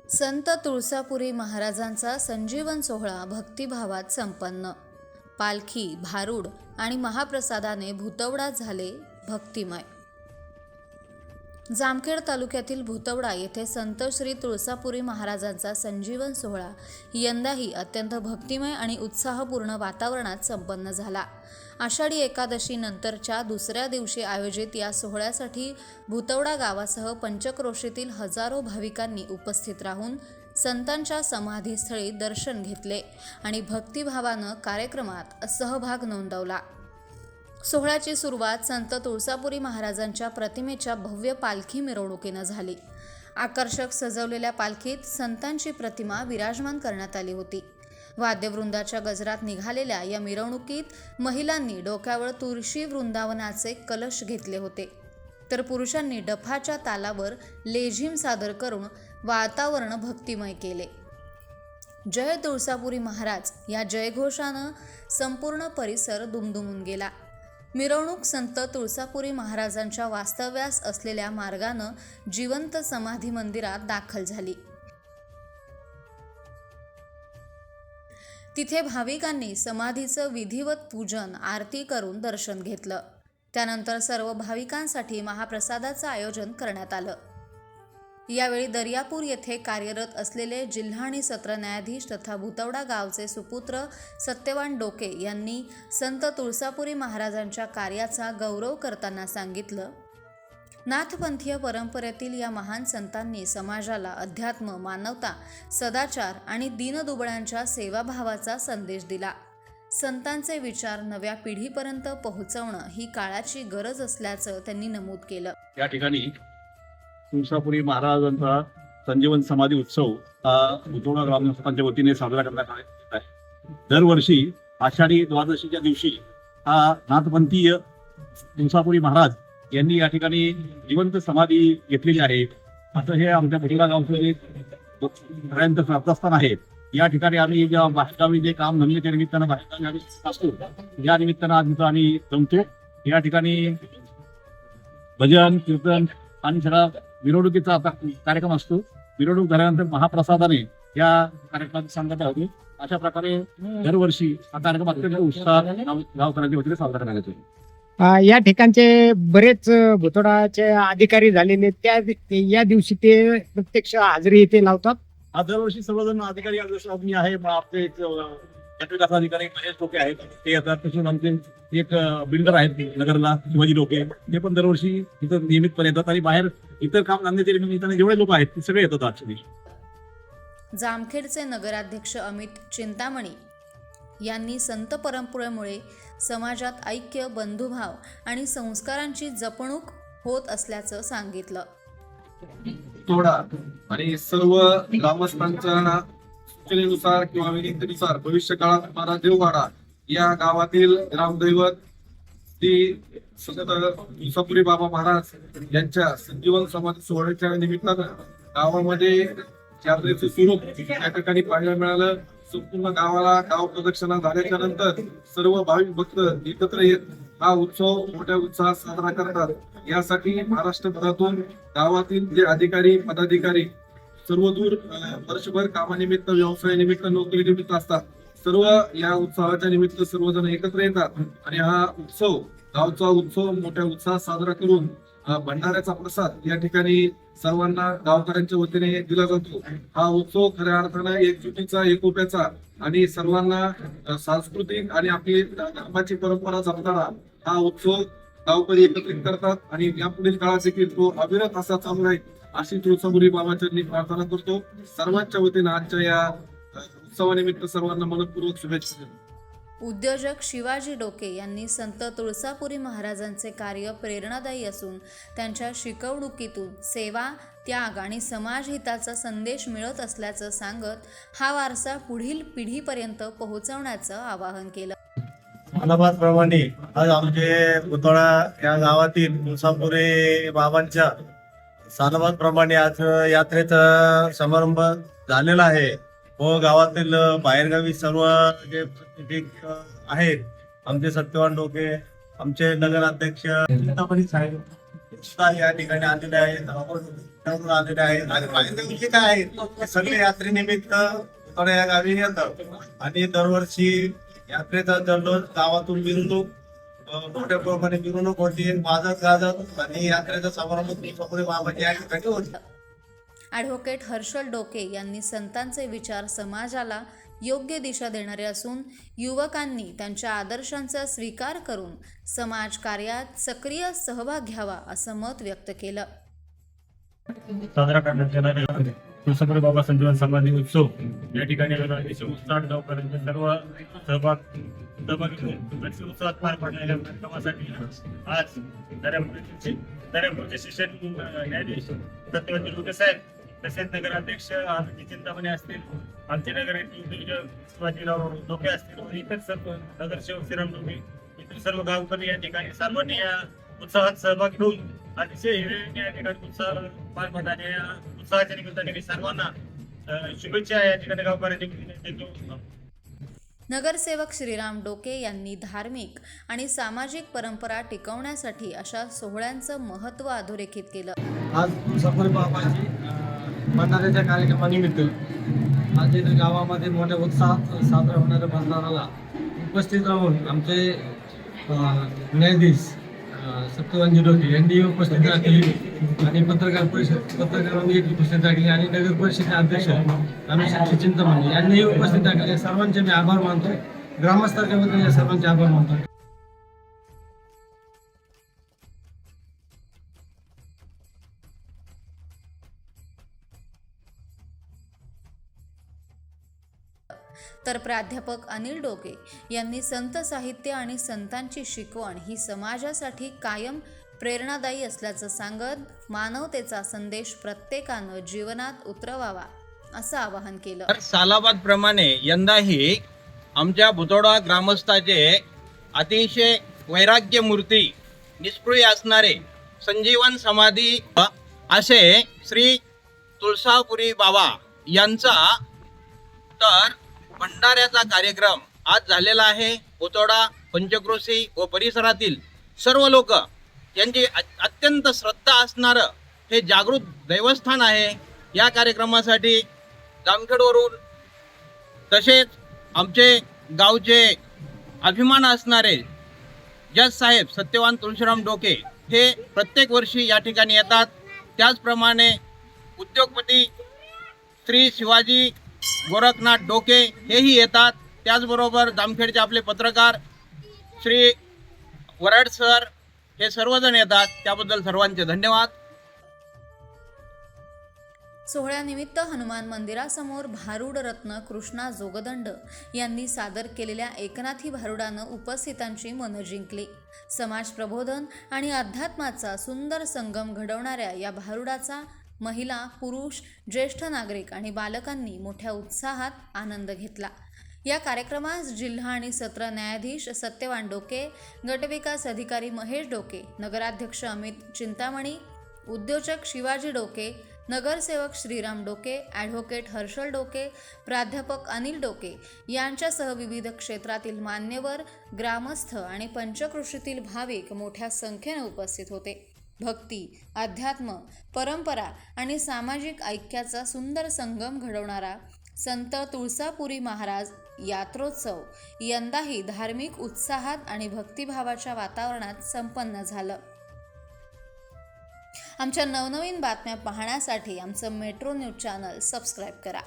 संत तुळसापुरी महाराजांचा संजीवन सोहळा भक्तिभावात संपन्न. पालखी, भारूड आणि महाप्रसादाने भुतवडा झाले भक्तिमय. जामखेड तालुक्यातील भुतवडा येथे संत श्री तुळसापुरी महाराजांचा संजीवन सोहळा यंदाही अत्यंत भक्तिमय आणि उत्साहपूर्ण वातावरणात संपन्न झाला. आषाढी एकादशी नंतरच्या दुसऱ्या दिवशी आयोजित या सोहळ्यासाठी भुतवडा गावासह पंचक्रोशीतील हजारो भाविकांनी उपस्थित राहून संतांच्या समाधीस्थळी दर्शन घेतले आणि भक्तिभावानं कार्यक्रमात सहभाग नोंदवला. सोहळ्याची सुरुवात संत तुळसापुरी महाराजांच्या प्रतिमेच्या भव्य पालखी मिरवणुकीनं झाली. आकर्षक सजवलेल्या पालखीत संतांची प्रतिमा विराजमान करण्यात आली होती. वाद्यवृंदाच्या गजरात निघालेल्या या मिरवणुकीत महिलांनी डोक्यावर तुळशी वृंदावनाचे कलश घेतले होते, तर पुरुषांनी डफाच्या तालावर लेझिम सादर करून वातावरण भक्तिमय केले. जय तुळसापुरी महाराज या जयघोषानं संपूर्ण परिसर दुमदुमून गेला. मिरवणूक संत तुळसापुरी महाराजांच्या वास्तव्यास असलेल्या मार्गानं जिवंत समाधी मंदिरात दाखल झाली. तिथे भाविकांनी समाधीचं विधिवत पूजन, आरती करून दर्शन घेतलं. त्यानंतर सर्व भाविकांसाठी महाप्रसादाचं आयोजन करण्यात आलं. यावेळी दर्यापूर येथे कार्यरत असलेले जिल्हा आणि सत्र न्यायाधीश तथा भुतवडा गावचे सुपुत्र सत्यवान डोके यांनी संत तुळसापुरी महाराजांच्या कार्याचा गौरव करताना सांगितलं, नाथपंथीय परंपरेतील या महान संतांनी समाजाला अध्यात्म, मानवता, सदाचार आणि दीनदुबळ्यांच्या सेवाभावाचा संदेश दिला. संतांचे विचार नव्या पिढीपर्यंत पोहोचवणं ही काळाची गरज असल्याचं त्यांनी नमूद केलं. या ठिकाणी तुळसापुरी महाराजांचा संजीवन समाधी उत्सव हा भुतवडा ग्रामस्थांच्या वतीने साजरा करण्यात येत आहे. दरवर्षी आषाढी द्वादशीच्या दिवशी हा नाथपंथीय तुळसापुरी महाराज यांनी या ठिकाणी जिवंत समाधी घेतलेली आहे. असं हे आमच्या भुतवडा गावचे सगळ्यांचं श्रद्धास्थान आहे. या ठिकाणी आम्ही जेव्हा बाहेरगावी जे काम धंद्याच्या निमित्तानं बाहेरगावी आम्ही असतो, या निमित्तानं आज इथं आम्ही जमतो. या ठिकाणी भजन, कीर्तन आणि सगळा मिरवणुकीचा आता कार्यक्रम असतो. मिरवणूक झाल्यानंतर महाप्रसादाने या कार्यक्रमाची सांगता होती. अशा प्रकारे दरवर्षी हा कार्यक्रम अत्यंत उत्साहात गावकऱ्यांच्या वतीने साजरा करण्यात येतो. या ठिकाणचे बरेच भुतवडाचे अधिकारी झालेले या दिवशी ते प्रत्यक्ष हजेरी इथे लावतात. हा दरवर्षी सर्वजण अधिकारी मी आहे. आपले विकास अधिकारी महेश डोके आहेत, ते येतात. तसून आमचे एक बिल्डर आहेत नगरला, शिवाजी डोके, ते पण दरवर्षी इथं नियमितपणे येतात. आणि बाहेर इतर काम धंद्याच्या निमित्ताने जेवढे लोक आहेत ते सगळे येतात आजच्या दिवशी. जामखेडचे नगराध्यक्ष अमित चिंतामणी यांनी संत परंपरेमुळे समाजात ऐक्य, बंधुभाव आणि संस्कारांची जपणूक होत असल्याचं सांगितलं. तोडा आणि सर्व ग्रामस्थांच्या सूचनेनुसार किंवा विनंतीनुसार भविष्य काळात माझा देववाडा या गावातील ग्रामदैवत श्री संत तुळसापुरी बाबा महाराज यांच्या संजीवन समाधी सोहळ्याच्या निमित्तानं गावामध्ये यात्रेचं स्वरूप या ठिकाणी पाहायला मिळालं. संपूर्ण गावाला गाव प्रदक्षिणा झाल्याच्या नंतर सर्व भाविक भक्त एकत्र येत हा उत्सव मोठ्या उत्साहात साजरा करतात. यासाठी महाराष्ट्रभरातून गावातील जे अधिकारी, पदाधिकारी सर्व दूर वर्षभर कामानिमित्त, व्यवसायानिमित्त, नोकरीनिमित्त असतात. सर्व या उत्सवाच्या निमित्त सर्वजण एकत्र येतात आणि हा उत्सव, गावचा उत्सव मोठ्या उत्साहात साजरा करून भंडाऱ्याचा प्रसाद या ठिकाणी सर्वांना गावकऱ्यांच्या वतीने दिला जातो. हा उत्सव खऱ्या अर्थानं एकजुटीचा, एकोप्याचा आणि सर्वांना सांस्कृतिक आणि आपली धर्माची परंपरा जपणारा हा उत्सव गावकरी एकत्रित करतात आणि यापुढील काळात देखील तो अविरत असा चालू आहे अशी तुळसापुरी बाबांची प्रार्थना करतो. सर्वांच्या वतीने आजच्या या उत्सवानिमित्त सर्वांना मनपूर्वक शुभेच्छा. उद्योजक शिवाजी डोके यांनी संत तुळसापुरी महाराजांचे कार्य प्रेरणादायी असून त्यांच्या शिकवणुकीतून सेवा, त्याग आणि समाजहिताचा संदेश मिळत असल्याचं सांगत हा वारसा पुढील पिढीपर्यंत पोहोचवण्याचं आवाहन केलं. प्रमाणे आज आमचे भुतवडा या गावातील तुळसापुरी बाबांच्या प्रमाणे आज यात्रेचा समारंभ झालेला आहे व गावातील बाहेरगावी सर्व जे आहेत आमचे सत्यवान डोके, आमचे नगराध्यक्ष चिंतामणी साहेब सुद्धा या ठिकाणी आलेले आहेत, आपण आलेले आहेत. आणि माझ्या दिवशी काय आहे की सगळे यात्रेनिमित्त थोड्या या गावी येतात आणि दरवर्षी यात्रेचा जल्लोष गावातून मिरवणूक मोठ्या प्रमाणे मिरवणूक होती, वाजत गाजत आणि यात्रेचा समारंभ तुळजापुरी बाबाजी या ठिकाणी होता. ॲडव्होकेट हर्षल डोके यांनी संतांचे विचार समाजाला योग्य दिशा देणारे असून युवकांनी त्यांच्या आदर्शांचा स्वीकार करून समाज कार्यात सक्रिय सहभाग घ्यावा असं मत व्यक्त केलं. साजरा करण्यात येणार आहे तुळजापुरी बाबा संजीवन समाधी उत्सव या ठिकाणी अतिशय उत्साहात गावकऱ्यांचे सर्व सहभागी उत्सवात पार पडलेल्या कार्यक्रमासाठी आज दर्यापूरचे शिष्य न्यायाधीश सत्यवान डोके साहेब तसेच नगराध्यक्ष आमचे चिंतामणी असतील, आमचे नगराध्यक्ष शिवाजीराव डोके असतील आणि इतर सर्व नगरसेवक श्रीराम डोके इतर सर्व गावकरी या ठिकाणी सर्वांनी या उत्सवात सहभाग घेऊन अतिशय या ठिकाणी उत्साह पार पडणाऱ्या या उत्सवाच्या निमित्ताने मी सर्वांना शुभेच्छा या ठिकाणी गावकऱ्यांच्या देतो. नगरसेवक श्रीराम डोके यांनी धार्मिक आणि सामाजिक परंपरा टिकवण्यासाठी अशा सोहळ्यांचं महत्त्व अधोरेखित केलं. आज तुळजापुरी बाबाजी भंडाऱ्याच्या कार्यक्रमानिमित्त आज इथे गावामध्ये मोठ्या उत्साहात साजरा होणाऱ्या भंडाराला उपस्थित राहून आमचे न्यायाधीश सत्यवानजी डोके यांनी उपस्थित राखली आणि पत्रकारांनी उपस्थित राखली आणि नगर परिषदेचे अध्यक्ष रमेश चिंतामणी यांनीही उपस्थित राखले. सर्वांचे मी आभार मानतो. ग्रामस्थांच्या वतीने या सर्वांचे आभार मानतो. तर प्राध्यापक अनिल डोके यांनी संत साहित्य आणि संतांची शिकवण ही समाजासाठी कायम प्रेरणादायी असल्याचं सांगत मानवतेचा संदेश प्रत्येकानं जीवनात उतरवावा असं आवाहन केलं. सालाबाद प्रमाणे यंदाही आमच्या भुतोडा ग्रामस्थाचे अतिशय वैराग्य मूर्ती निष्क्रिय असणारे संजीवन समाधी असे श्री तुळजापुरी बाबा यांचा तर भंडाऱ्याचा कार्यक्रम आज झालेला आहे. भुतोडा, पंचक्रोशी व परिसरातील सर्व लोक यांची अत्यंत श्रद्धा असणारं हे जागृत देवस्थान आहे. या कार्यक्रमासाठी जामखेडवरून तसेच आमचे गावचे अभिमान असणारे जज साहेब सत्यवान तुळशीराम डोके हे प्रत्येक वर्षी या ठिकाणी येतात. त्याचप्रमाणे उद्योगपती श्री शिवाजी गोरखनाथ डोके हेही येतात. त्याचबरोबर जामखेडचे आपले पत्रकार श्री वराड सर हे सर्वजण येतात. त्याबद्दल सर्वांचे धन्यवाद. सोहळ्यानिमित्त हनुमान मंदिरासमोर भारूड रत्न कृष्णा जोगदंड यांनी सादर केलेल्या एकनाथी भारुडानं उपस्थितांची मनं जिंकली. समाज प्रबोधन आणि अध्यात्माचा सुंदर संगम घडवणाऱ्या या भारुडाचा महिला, पुरुष, ज्येष्ठ नागरिक आणि बालकांनी मोठ्या उत्साहात आनंद घेतला. या कार्यक्रमास जिल्हा आणि सत्र न्यायाधीश सत्यवान डोके, गटविकास अधिकारी महेश डोके, नगराध्यक्ष अमित चिंतामणी, उद्योजक शिवाजी डोके, नगरसेवक श्रीराम डोके, ॲडव्होकेट हर्षल डोके, प्राध्यापक अनिल डोके यांच्यासह विविध क्षेत्रातील मान्यवर, ग्रामस्थ आणि पंचक्रोशीतील भाविक मोठ्या संख्येने उपस्थित होते. भक्ती, अध्यात्म, परंपरा आणि सामाजिक ऐक्याचा सुंदर संगम घडवणारा संत तुळजापुरी महाराज यात्रोत्सव यंदाही धार्मिक उत्साहात आणि भक्तिभावाच्या वातावरणात संपन्न झालं. आमच्या नवनवीन बातम्या पाहण्यासाठी आमचं मेट्रो न्यूज चॅनल सबस्क्राईब करा.